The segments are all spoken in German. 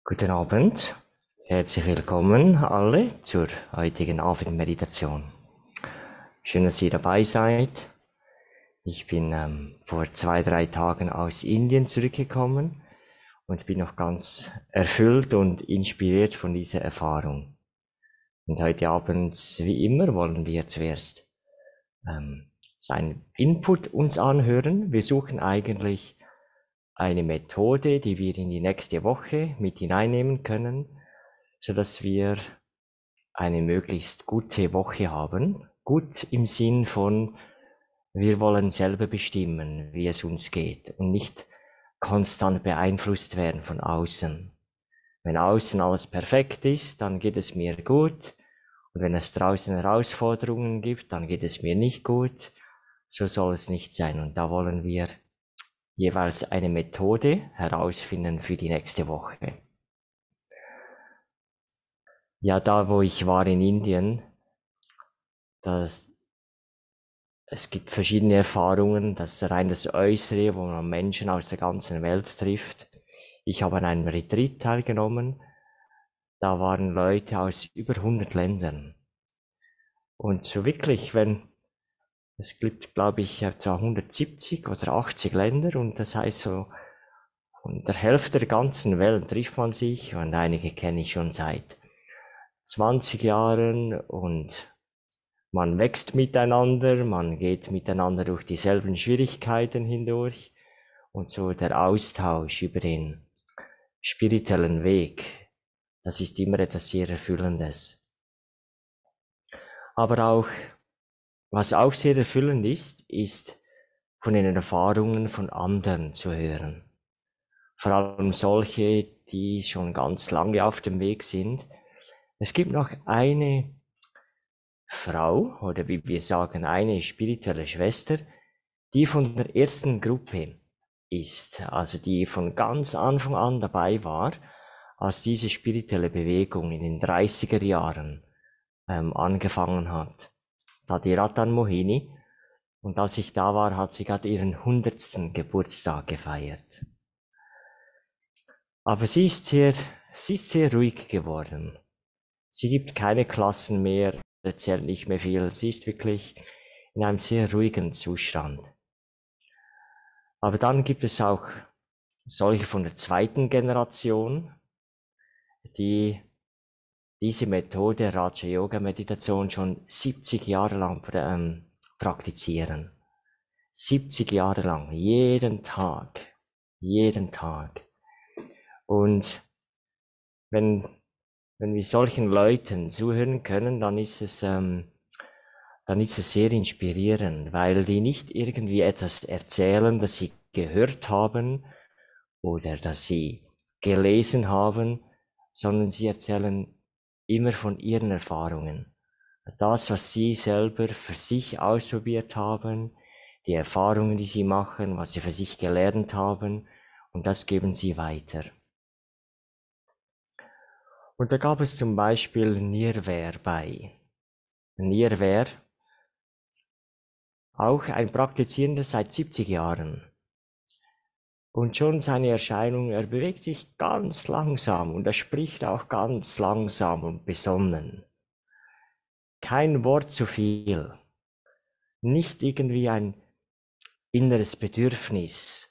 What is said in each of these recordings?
Guten Abend, herzlich willkommen alle zur heutigen Abendmeditation. Schön, dass ihr dabei seid. Ich bin vor 2, 3 Tagen aus Indien zurückgekommen und bin noch ganz erfüllt und inspiriert von dieser Erfahrung. Und heute Abend, wie immer, wollen wir zuerst seinen Input uns anhören. Wir suchen eigentlich eine Methode, die wir in die nächste Woche mit hineinnehmen können, so dass wir eine möglichst gute Woche haben. Gut im Sinn von, wir wollen selber bestimmen, wie es uns geht und nicht konstant beeinflusst werden von außen. Wenn außen alles perfekt ist, dann geht es mir gut. Und wenn es draußen Herausforderungen gibt, dann geht es mir nicht gut. So soll es nicht sein. Und da wollen wir jeweils eine Methode herausfinden für die nächste Woche. Ja, da wo ich war in Indien, es gibt verschiedene Erfahrungen, das ist rein das Äußere, wo man Menschen aus der ganzen Welt trifft. Ich habe an einem Retreat teilgenommen, da waren Leute aus über 100 Ländern. Und so wirklich, es gibt, glaube ich, so 170 oder 80 Länder und das heißt so, von der Hälfte der ganzen Welt trifft man sich und einige kenne ich schon seit 20 Jahren und man wächst miteinander, man geht miteinander durch dieselben Schwierigkeiten hindurch und so der Austausch über den spirituellen Weg, das ist immer etwas sehr Erfüllendes. Aber auch, was auch sehr erfüllend ist von den Erfahrungen von anderen zu hören. Vor allem solche, die schon ganz lange auf dem Weg sind. Es gibt noch eine Frau, oder wie wir sagen, eine spirituelle Schwester, die von der ersten Gruppe ist, also die von ganz Anfang an dabei war, als diese spirituelle Bewegung in den 30er Jahren angefangen hat. Da die Ratan Mohini, und als ich da war, hat sie gerade ihren 100. Geburtstag gefeiert. Aber sie ist sehr ruhig geworden. Sie gibt keine Klassen mehr, erzählt nicht mehr viel. Sie ist wirklich in einem sehr ruhigen Zustand. Aber dann gibt es auch solche von der zweiten Generation, die diese Methode Raja Yoga Meditation schon 70 Jahre lang praktizieren. 70 Jahre lang, jeden Tag, jeden Tag. Und wenn, wenn wir solchen Leuten zuhören können, dann ist es sehr inspirierend, weil die nicht irgendwie etwas erzählen, das sie gehört haben oder das sie gelesen haben, sondern sie erzählen immer von ihren Erfahrungen. Das, was sie selber für sich ausprobiert haben, die Erfahrungen, die sie machen, was sie für sich gelernt haben, und das geben sie weiter. Und da gab es zum Beispiel Nirver bei. Nirver, auch ein Praktizierender seit 70 Jahren. Und schon seine Erscheinung, er bewegt sich ganz langsam und er spricht auch ganz langsam und besonnen. Kein Wort zu viel. Nicht irgendwie ein inneres Bedürfnis,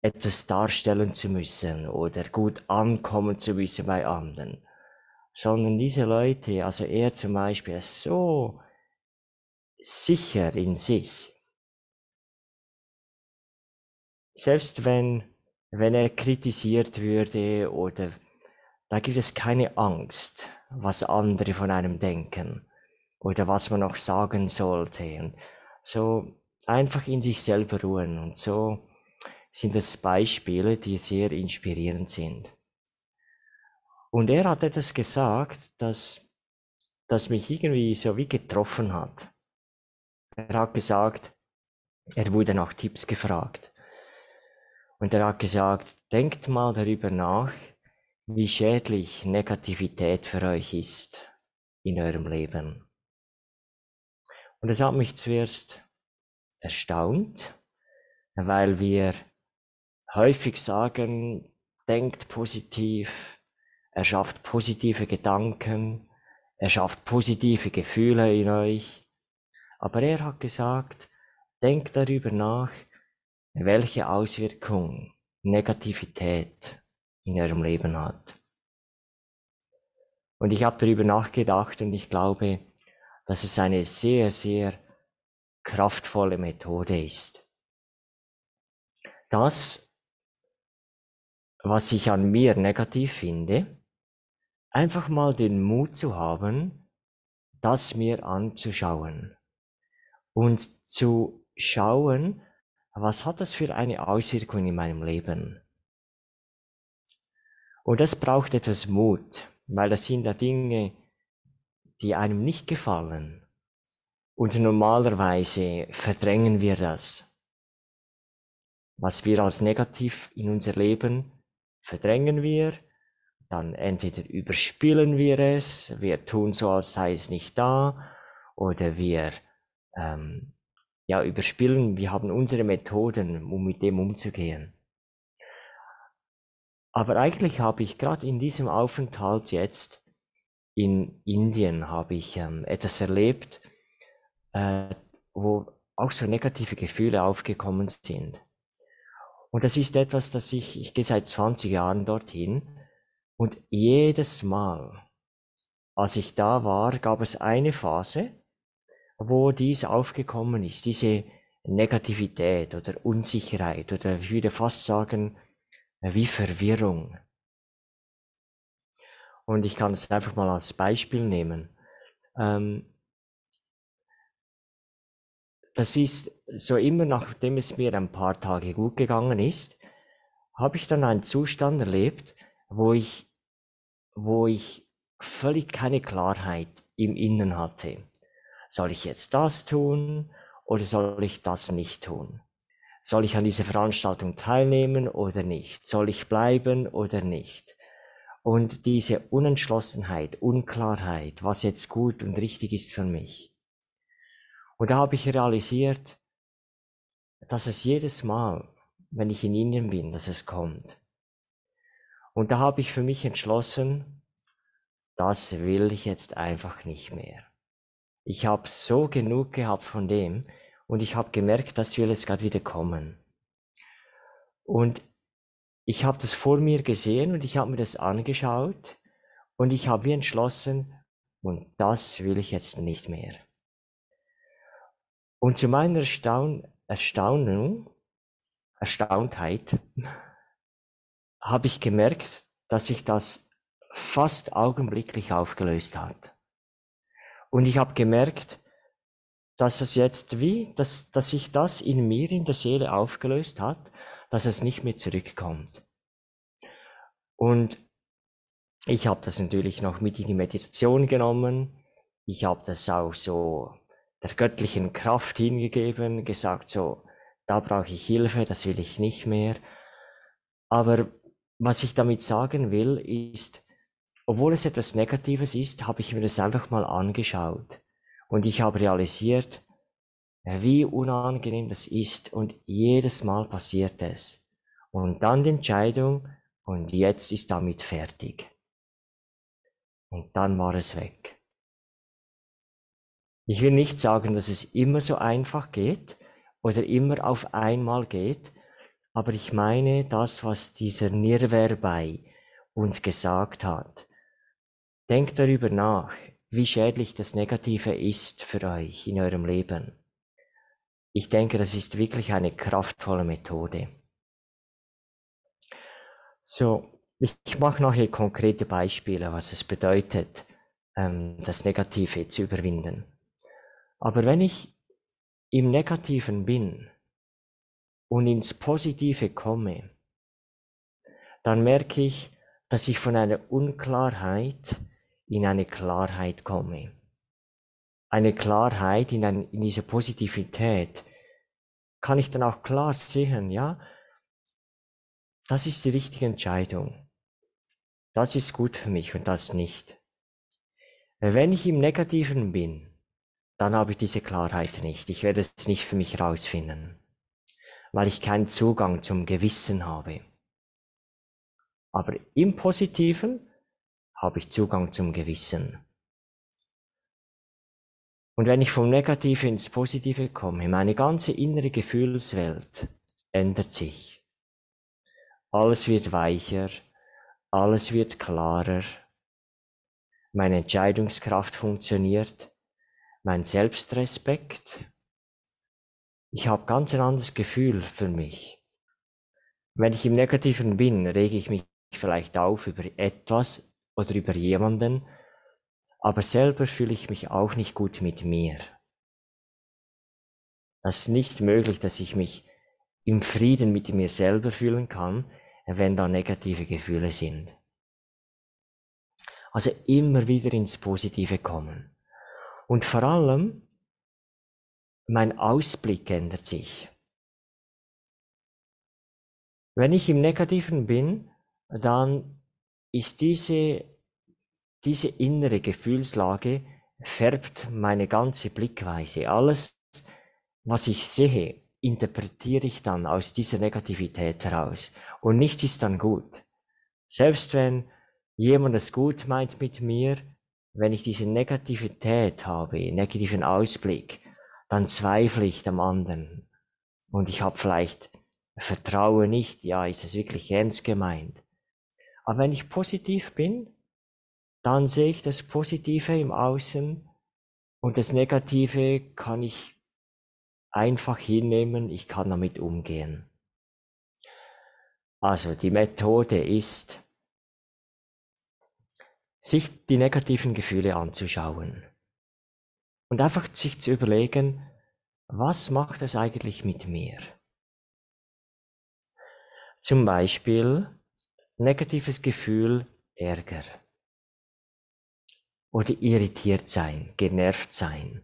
etwas darstellen zu müssen oder gut ankommen zu müssen bei anderen. Sondern diese Leute, also er zum Beispiel, ist so sicher in sich. Selbst wenn er kritisiert würde oder da gibt es keine Angst, was andere von einem denken oder was man noch sagen sollte. Und so einfach in sich selber ruhen. Und so sind es Beispiele, die sehr inspirierend sind. Und er hat etwas gesagt, das mich irgendwie so wie getroffen hat. Er hat gesagt, er wurde nach Tipps gefragt. Und er hat gesagt, denkt mal darüber nach, wie schädlich Negativität für euch ist in eurem Leben. Und es hat mich zuerst erstaunt, weil wir häufig sagen, denkt positiv, er schafft positive Gedanken, er schafft positive Gefühle in euch. Aber er hat gesagt, denkt darüber nach, welche Auswirkung Negativität in eurem Leben hat. Und ich habe darüber nachgedacht und ich glaube, dass es eine sehr, sehr kraftvolle Methode ist. Das, was ich an mir negativ finde, einfach mal den Mut zu haben, das mir anzuschauen und zu schauen, was hat das für eine Auswirkung in meinem Leben. Und das braucht etwas Mut, weil das sind ja Dinge, die einem nicht gefallen. Und normalerweise verdrängen wir das. Was wir als negativ in unser Leben verdrängen wir, dann entweder überspielen wir es, wir tun so, als sei es nicht da, oder wir überspielen, wir haben unsere Methoden, um mit dem umzugehen. Aber eigentlich habe ich gerade in diesem Aufenthalt jetzt in Indien habe ich etwas erlebt, wo auch so negative Gefühle aufgekommen sind. Und das ist etwas, das ich gehe seit 20 Jahren dorthin und jedes Mal, als ich da war, gab es eine Phase, wo dies aufgekommen ist, diese Negativität oder Unsicherheit oder ich würde fast sagen, wie Verwirrung. Und ich kann es einfach mal als Beispiel nehmen. Das ist so immer, nachdem es mir ein paar Tage gut gegangen ist, habe ich dann einen Zustand erlebt, wo ich völlig keine Klarheit im Innen hatte. Soll ich jetzt das tun oder soll ich das nicht tun? Soll ich an dieser Veranstaltung teilnehmen oder nicht? Soll ich bleiben oder nicht? Und diese Unentschlossenheit, Unklarheit, was jetzt gut und richtig ist für mich. Und da habe ich realisiert, dass es jedes Mal, wenn ich in Indien bin, dass es kommt. Und da habe ich für mich entschlossen, das will ich jetzt einfach nicht mehr. Ich habe so genug gehabt von dem und ich habe gemerkt, das will jetzt gerade wieder kommen. Und ich habe das vor mir gesehen und ich habe mir das angeschaut und ich habe wie entschlossen, und das will ich jetzt nicht mehr. Und zu meiner Erstauntheit, habe ich gemerkt, dass sich das fast augenblicklich aufgelöst hat. Und ich habe gemerkt, dass es jetzt dass sich das in mir, in der Seele aufgelöst hat, dass es nicht mehr zurückkommt. Und ich habe das natürlich noch mit in die Meditation genommen. Ich habe das auch so der göttlichen Kraft hingegeben, gesagt so, da brauche ich Hilfe, das will ich nicht mehr. Aber was ich damit sagen will, ist, obwohl es etwas Negatives ist, habe ich mir das einfach mal angeschaut. Und ich habe realisiert, wie unangenehm das ist und jedes Mal passiert es. Und dann die Entscheidung, und jetzt ist damit fertig. Und dann war es weg. Ich will nicht sagen, dass es immer so einfach geht oder immer auf einmal geht, aber ich meine das, was dieser Nirvana uns gesagt hat. Denkt darüber nach, wie schädlich das Negative ist für euch in eurem Leben. Ich denke, das ist wirklich eine kraftvolle Methode. So, ich mache nachher konkrete Beispiele, was es bedeutet, das Negative zu überwinden. Aber wenn ich im Negativen bin und ins Positive komme, dann merke ich, dass ich von einer Unklarheit in eine Klarheit komme. Eine Klarheit in dieser Positivität kann ich dann auch klar sehen, ja, das ist die richtige Entscheidung. Das ist gut für mich und das nicht. Wenn ich im Negativen bin, dann habe ich diese Klarheit nicht. Ich werde es nicht für mich rausfinden, weil ich keinen Zugang zum Gewissen habe. Aber im Positiven habe ich Zugang zum Gewissen. Und wenn ich vom Negativen ins Positive komme, meine ganze innere Gefühlswelt ändert sich. Alles wird weicher, alles wird klarer, meine Entscheidungskraft funktioniert, mein Selbstrespekt. Ich habe ganz ein anderes Gefühl für mich. Wenn ich im Negativen bin, rege ich mich vielleicht auf über etwas oder über jemanden, aber selber fühle ich mich auch nicht gut mit mir. Es ist nicht möglich, dass ich mich im Frieden mit mir selber fühlen kann, wenn da negative Gefühle sind. Also immer wieder ins Positive kommen. Und vor allem, mein Ausblick ändert sich. Wenn ich im Negativen bin, dann ist diese innere Gefühlslage färbt meine ganze Blickweise. Alles, was ich sehe, interpretiere ich dann aus dieser Negativität heraus. Und nichts ist dann gut. Selbst wenn jemand es gut meint mit mir, wenn ich diese Negativität habe, negativen Ausblick, dann zweifle ich am anderen. Und ich habe vielleicht vertraue nicht, ja, ist es wirklich ernst gemeint. Aber wenn ich positiv bin, dann sehe ich das Positive im Außen und das Negative kann ich einfach hinnehmen, ich kann damit umgehen. Also die Methode ist, sich die negativen Gefühle anzuschauen und einfach sich zu überlegen, was macht es eigentlich mit mir? Zum Beispiel negatives Gefühl Ärger oder irritiert sein, genervt sein.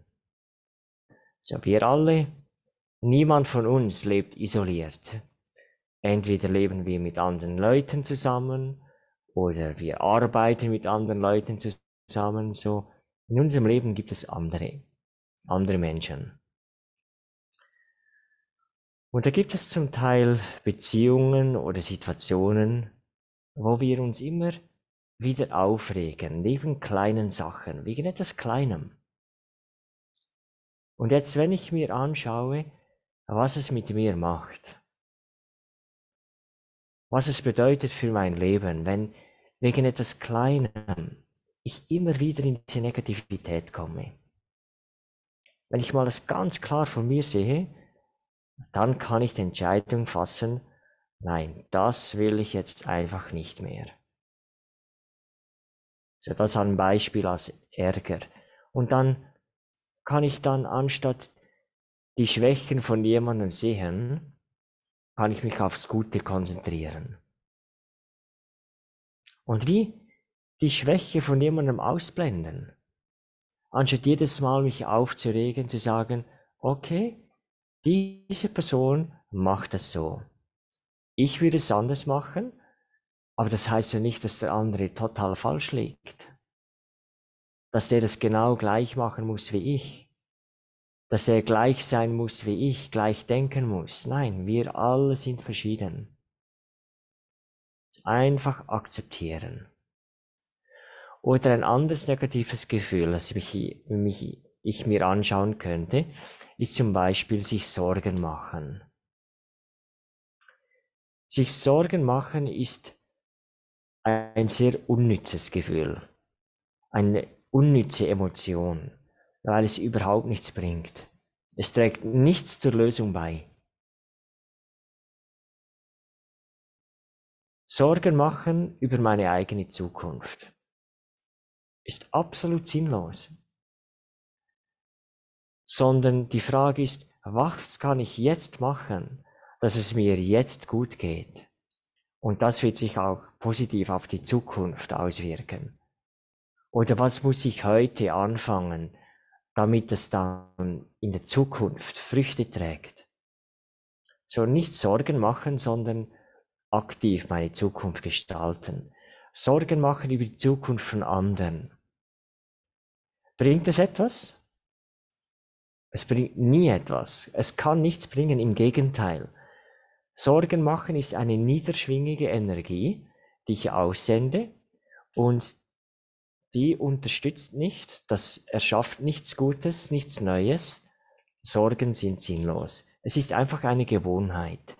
So, wir alle, niemand von uns lebt isoliert. Entweder leben wir mit anderen Leuten zusammen oder wir arbeiten mit anderen Leuten zusammen. So, in unserem Leben gibt es andere Menschen. Und da gibt es zum Teil Beziehungen oder Situationen, wo wir uns immer wieder aufregen, wegen kleinen Sachen, wegen etwas Kleinem. Und jetzt, wenn ich mir anschaue, was es mit mir macht, was es bedeutet für mein Leben, wenn wegen etwas Kleinem ich immer wieder in diese Negativität komme. Wenn ich mal das ganz klar von mir sehe, dann kann ich die Entscheidung fassen, nein, das will ich jetzt einfach nicht mehr. So, das ein Beispiel als Ärger. Und dann kann ich dann anstatt die Schwächen von jemandem sehen, kann ich mich aufs Gute konzentrieren. Und wie die Schwäche von jemandem ausblenden. Anstatt jedes Mal mich aufzuregen, zu sagen, okay, diese Person macht es so. Ich würde es anders machen, aber das heißt ja nicht, dass der andere total falsch liegt. Dass der das genau gleich machen muss wie ich. Dass er gleich sein muss wie ich, gleich denken muss. Nein, wir alle sind verschieden. Einfach akzeptieren. Oder ein anderes negatives Gefühl, das ich mir anschauen könnte, ist zum Beispiel sich Sorgen machen. Sich Sorgen machen ist ein sehr unnützes Gefühl, eine unnütze Emotion, weil es überhaupt nichts bringt. Es trägt nichts zur Lösung bei. Sorgen machen über meine eigene Zukunft ist absolut sinnlos. Sondern die Frage ist, was kann ich jetzt machen, dass es mir jetzt gut geht? Und das wird sich auch positiv auf die Zukunft auswirken. Oder was muss ich heute anfangen, damit es dann in der Zukunft Früchte trägt? So nicht Sorgen machen, sondern aktiv meine Zukunft gestalten. Sorgen machen über die Zukunft von anderen. Bringt es etwas? Es bringt nie etwas. Es kann nichts bringen, im Gegenteil. Sorgen machen ist eine niederschwingige Energie, die ich aussende und die unterstützt nicht, das erschafft nichts Gutes, nichts Neues. Sorgen sind sinnlos. Es ist einfach eine Gewohnheit.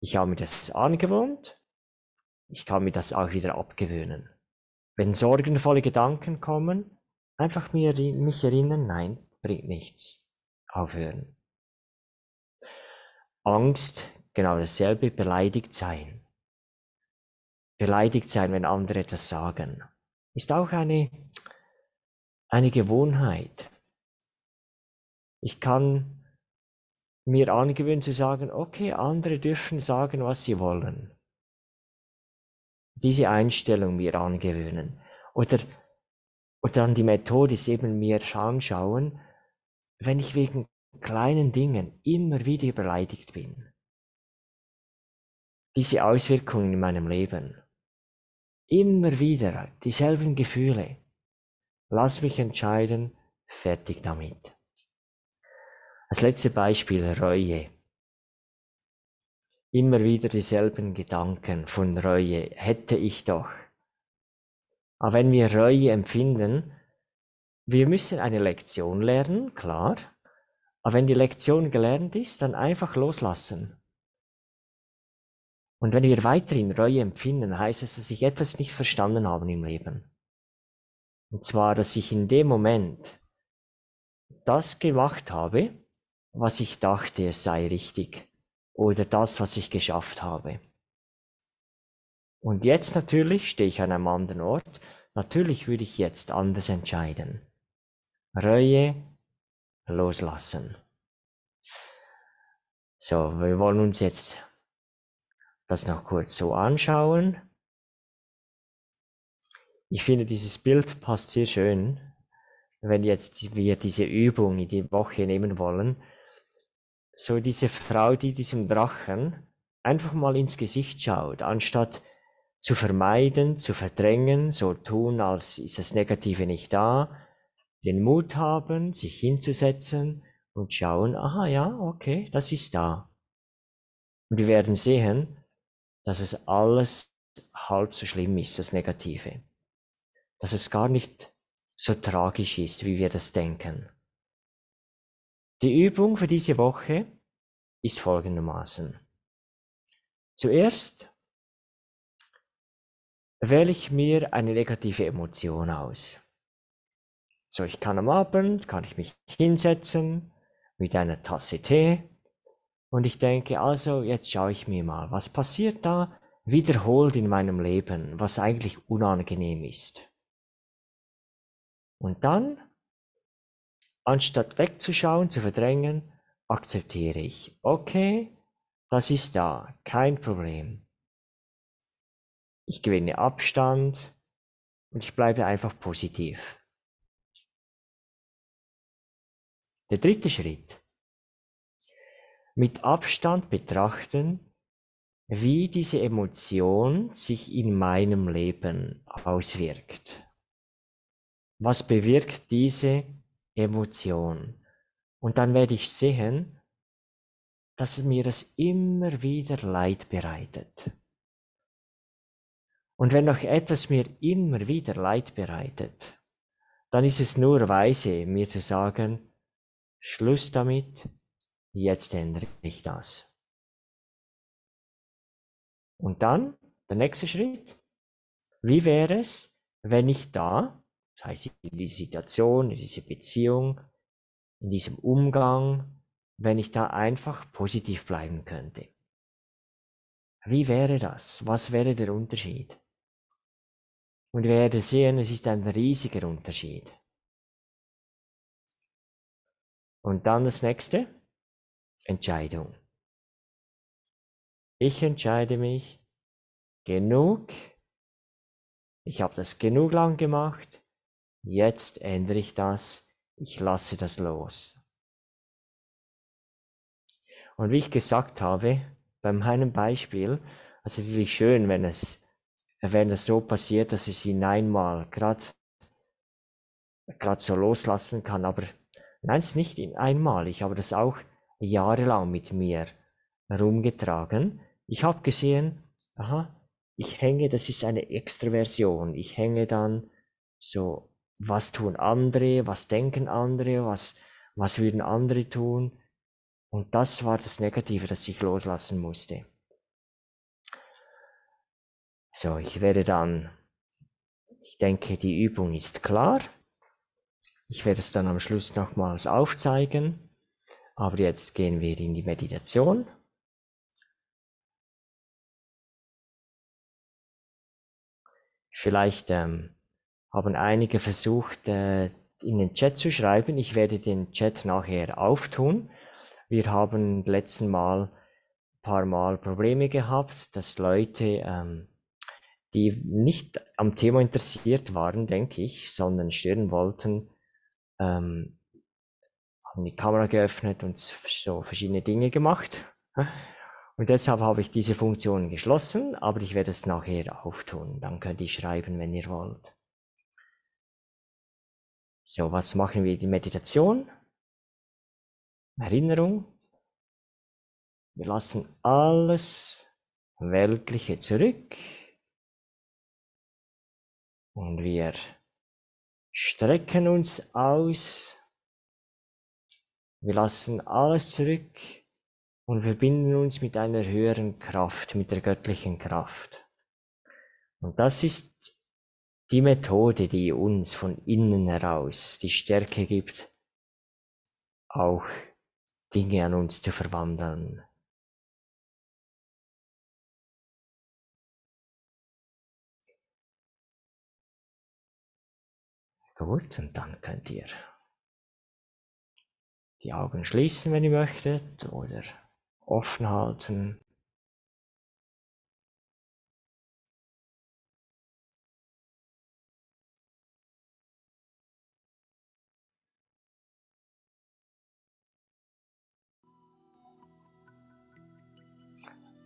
Ich habe mir das angewohnt, ich kann mir das auch wieder abgewöhnen. Wenn sorgenvolle Gedanken kommen, einfach mich erinnern, nein, bringt nichts. Aufhören. Angst, genau dasselbe, beleidigt sein. Beleidigt sein, wenn andere etwas sagen, ist auch eine Gewohnheit. Ich kann mir angewöhnen zu sagen, okay, andere dürfen sagen, was sie wollen. Diese Einstellung mir angewöhnen. Oder dann die Methode ist eben mir anschauen, wenn ich wegen kleinen Dingen immer wieder beleidigt bin. Diese Auswirkungen in meinem Leben. Immer wieder dieselben Gefühle. Lass mich entscheiden, fertig damit. Als letztes Beispiel Reue. Immer wieder dieselben Gedanken von Reue. Hätte ich doch. Aber wenn wir Reue empfinden, wir müssen eine Lektion lernen, klar. Aber wenn die Lektion gelernt ist, dann einfach loslassen. Und wenn wir weiterhin Reue empfinden, heißt es, dass ich etwas nicht verstanden habe im Leben. Und zwar, dass ich in dem Moment das gemacht habe, was ich dachte, es sei richtig. Oder das, was ich geschafft habe. Und jetzt natürlich stehe ich an einem anderen Ort. Natürlich würde ich jetzt anders entscheiden. Reue loslassen. So, wir wollen uns jetzt das noch kurz so anschauen. Ich finde, dieses Bild passt sehr schön, wenn jetzt wir diese Übung in die Woche nehmen wollen. So diese Frau, die diesem Drachen einfach mal ins Gesicht schaut, anstatt zu vermeiden, zu verdrängen, so tun, als ist das Negative nicht da, den Mut haben, sich hinzusetzen und schauen, aha, ja, okay, das ist da. Und wir werden sehen, dass es alles halb so schlimm ist, das Negative. Dass es gar nicht so tragisch ist, wie wir das denken. Die Übung für diese Woche ist folgendermaßen. Zuerst wähle ich mir eine negative Emotion aus. So, ich kann am Abend, kann ich mich hinsetzen mit einer Tasse Tee und ich denke, also jetzt schaue ich mir mal, was passiert da wiederholt in meinem Leben, was eigentlich unangenehm ist. Und dann, anstatt wegzuschauen, zu verdrängen, akzeptiere ich, okay, das ist da, kein Problem. Ich gewinne Abstand und ich bleibe einfach positiv. Der dritte Schritt. Mit Abstand betrachten, wie diese Emotion sich in meinem Leben auswirkt. Was bewirkt diese Emotion? Und dann werde ich sehen, dass mir das immer wieder Leid bereitet. Und wenn noch etwas mir immer wieder Leid bereitet, dann ist es nur weise, mir zu sagen, Schluss damit, jetzt ändere ich das. Und dann, der nächste Schritt, wie wäre es, wenn ich da, das heißt in dieser Situation, in dieser Beziehung, in diesem Umgang, wenn ich da einfach positiv bleiben könnte? Wie wäre das? Was wäre der Unterschied? Und wir werden sehen, es ist ein riesiger Unterschied. Und dann das nächste, Entscheidung. Ich entscheide mich, genug, ich habe das genug lang gemacht, jetzt ändere ich das, ich lasse das los. Und wie ich gesagt habe, bei meinem Beispiel, also wirklich schön, wenn es so passiert, dass ich ihn einmal gerade so loslassen kann, aber nein, es ist nicht einmal, ich habe das auch jahrelang mit mir herumgetragen. Ich habe gesehen, aha, ich hänge, das ist eine Extraversion, ich hänge dann So, was tun andere, was denken andere, was würden andere tun? Und das war das Negative, das ich loslassen musste. So, ich denke, die Übung ist klar. Ich werde es dann am Schluss nochmals aufzeigen. Aber jetzt gehen wir in die Meditation. Vielleicht haben einige versucht, in den Chat zu schreiben. Ich werde den Chat nachher auftun. Wir haben letzten Mal ein paar Mal Probleme gehabt, dass Leute, die nicht am Thema interessiert waren, denke ich, sondern stören wollten, haben die Kamera geöffnet und so verschiedene Dinge gemacht. Und deshalb habe ich diese Funktion geschlossen, aber ich werde es nachher auftun. Dann könnt ihr schreiben, wenn ihr wollt. So, was machen wir? Die Meditation. Erinnerung. Wir lassen alles Weltliche zurück. Und wir strecken uns aus. Wir lassen alles zurück und verbinden uns mit einer höheren Kraft, mit der göttlichen Kraft. Und das ist die Methode, die uns von innen heraus die Stärke gibt, auch Dinge an uns zu verwandeln. Gut, und dann könnt ihr die Augen schließen, wenn ihr möchtet, oder offen halten.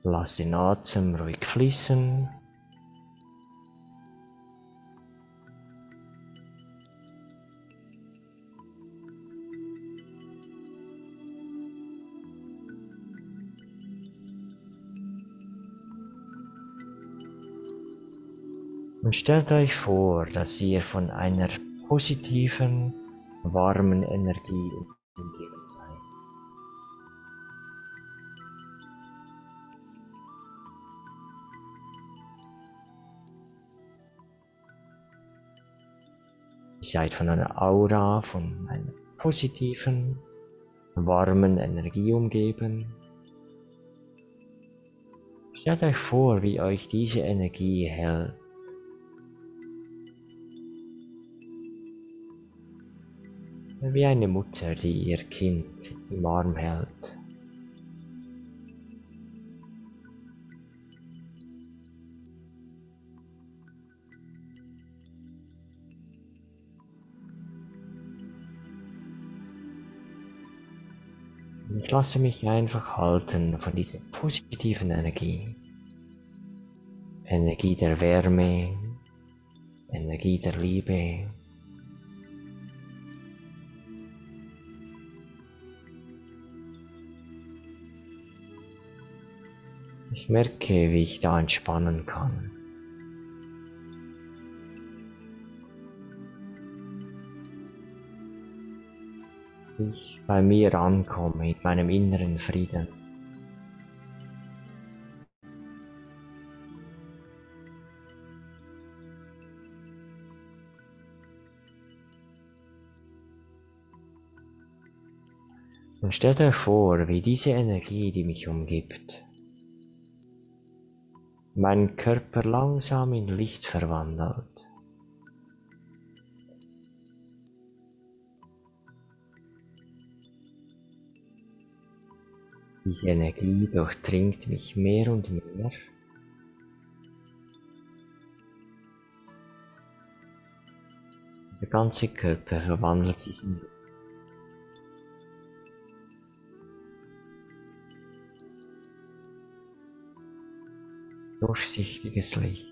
Lass den Atem ruhig fließen. Und stellt euch vor, dass ihr von einer positiven, warmen Energie umgeben seid. Ihr seid von einer Aura, von einer positiven, warmen Energie umgeben. Stellt euch vor, wie euch diese Energie hält. Wie eine Mutter, die ihr Kind im Arm hält. Und ich lasse mich einfach halten von dieser positiven Energie. Energie der Wärme, Energie der Liebe. Ich merke, wie ich da entspannen kann. Wie ich bei mir ankomme, in meinem inneren Frieden. Und stellt euch vor, wie diese Energie, die mich umgibt, meinen Körper langsam in Licht verwandelt. Diese Energie durchdringt mich mehr und mehr. Der ganze Körper verwandelt sich in durchsichtiges Licht.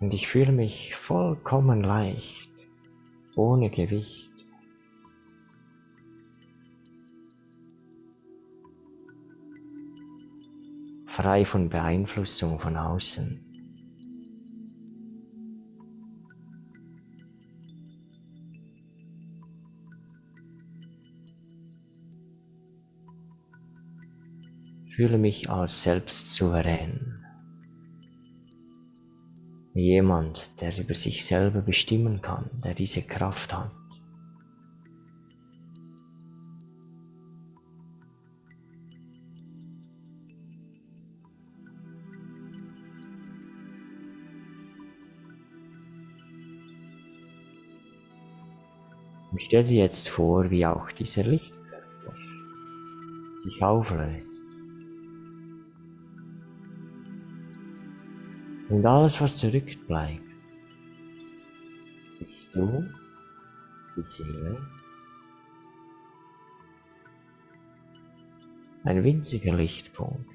Und ich fühle mich vollkommen leicht, ohne Gewicht. frei von Beeinflussung von außen. Fühle mich als selbstsouverän. Jemand, der über sich selber bestimmen kann, der diese Kraft hat. Und stell dir jetzt vor, wie auch dieser Lichtkörper sich auflöst. Und alles, was zurückbleibt, bist du, die Seele, ein winziger Lichtpunkt.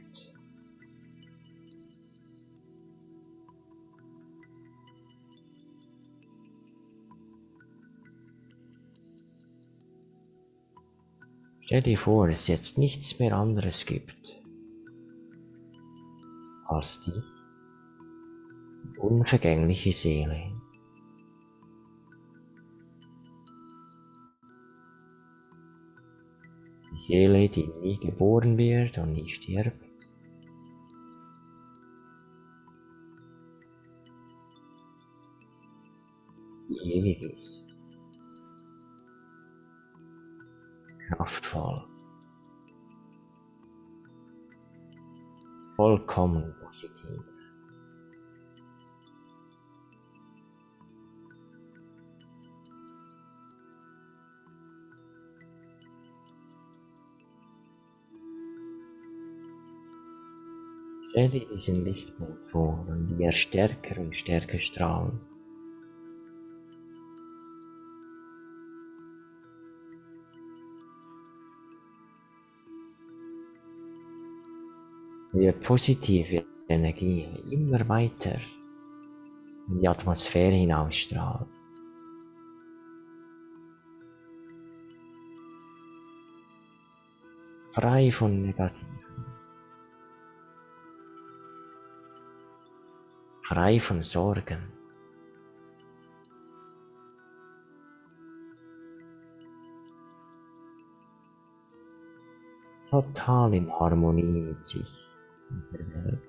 Stell dir vor, dass es jetzt nichts mehr anderes gibt als die unvergängliche Seele. Die Seele, die nie geboren wird und nie stirbt. Die ewig ist. Kraftvoll. Vollkommen positiv. Stell dir diesen Lichtpunkt vor und wie er stärker und stärker strahlt. Wie positive Energie immer weiter in die Atmosphäre hinausstrahlt. Frei von Negativen. Frei von Sorgen. Total in Harmonie mit sich und der Welt.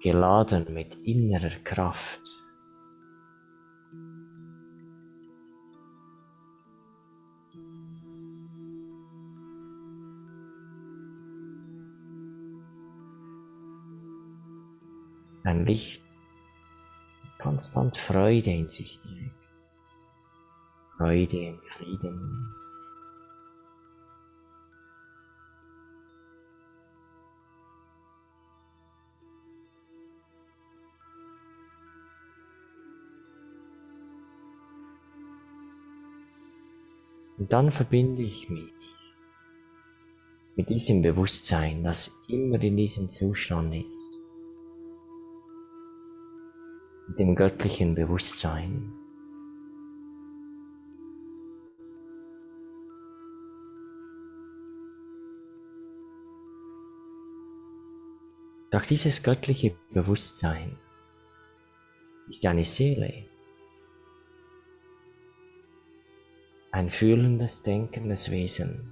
Geladen mit innerer Kraft. Ein Licht, das konstant Freude in sich trägt. Freude und Frieden. Und dann verbinde ich mich mit diesem Bewusstsein, das immer in diesem Zustand ist. Mit dem göttlichen Bewusstsein. Doch dieses göttliche Bewusstsein ist eine Seele, ein fühlendes, denkendes Wesen.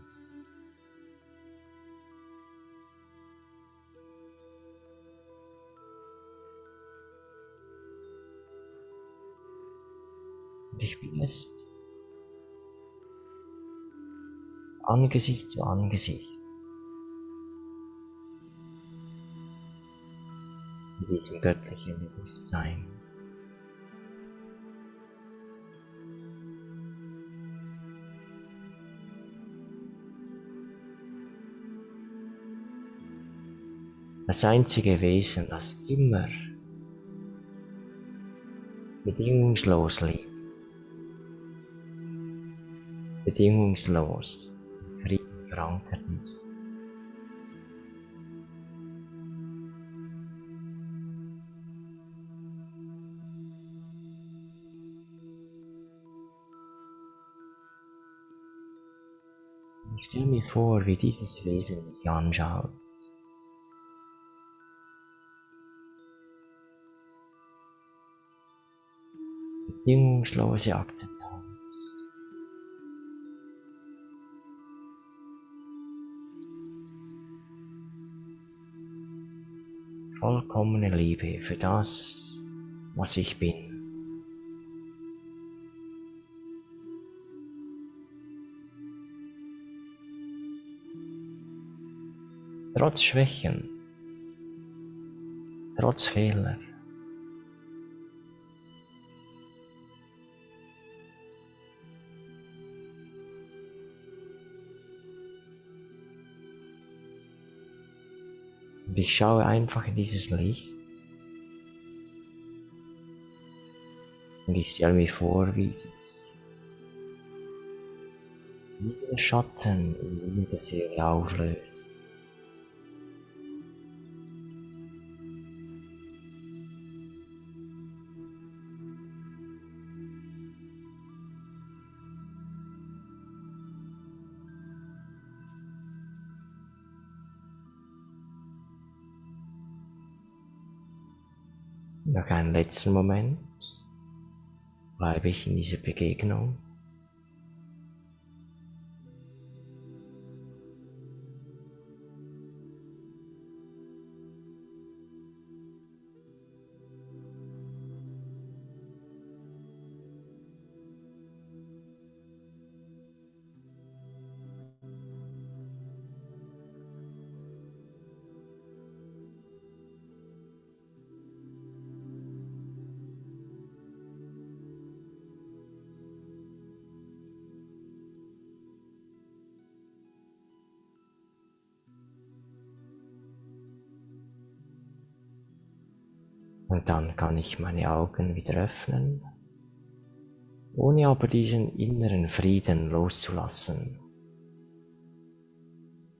Und ich bin es Angesicht zu Angesicht mit diesem göttlichen Bewusstsein. Das einzige Wesen, das immer bedingungslos liebt, bedingungslos im Frieden verankert ist. Ich stelle mir vor, wie dieses Wesen mich anschaut. Bedingungslose Akzeptanz. Vollkommene Liebe für das, was ich bin. Trotz Schwächen, trotz Fehler. Und ich schaue einfach in dieses Licht und ich stelle mir vor, wie sich jeder Schatten in jeder Seele auflöst. Noch einen letzten Moment bleibe ich in dieser Begegnung. Und dann kann ich meine Augen wieder öffnen, ohne aber diesen inneren Frieden loszulassen.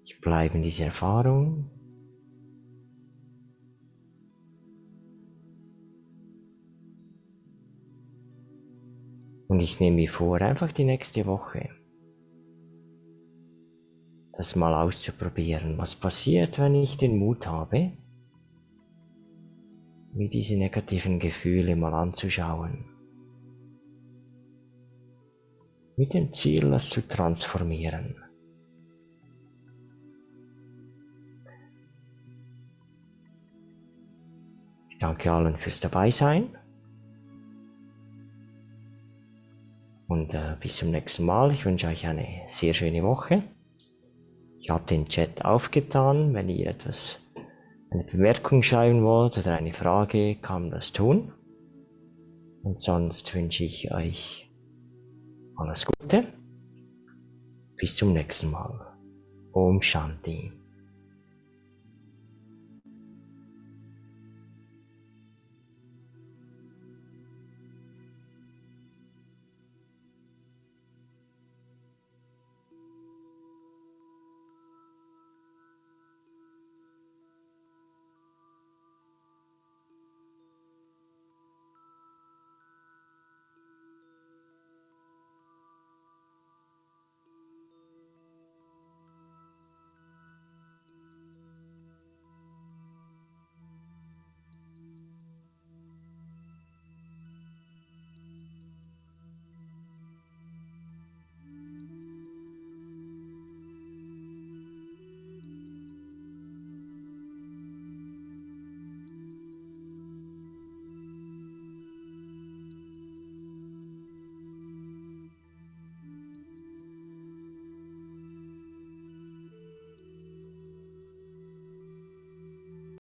Ich bleibe in dieser Erfahrung. Und ich nehme mir vor, einfach die nächste Woche das mal auszuprobieren. Was passiert, wenn ich den Mut habe, mir diese negativen Gefühle mal anzuschauen. Mit dem Ziel, das zu transformieren. Ich danke allen fürs Dabeisein. Und bis zum nächsten Mal. Ich wünsche euch eine sehr schöne Woche. Ich habe den Chat aufgetan. Wenn ihr eine Bemerkung schreiben wollt oder eine Frage, kann das tun. Und sonst wünsche ich euch alles Gute. Bis zum nächsten Mal. Om Shanti.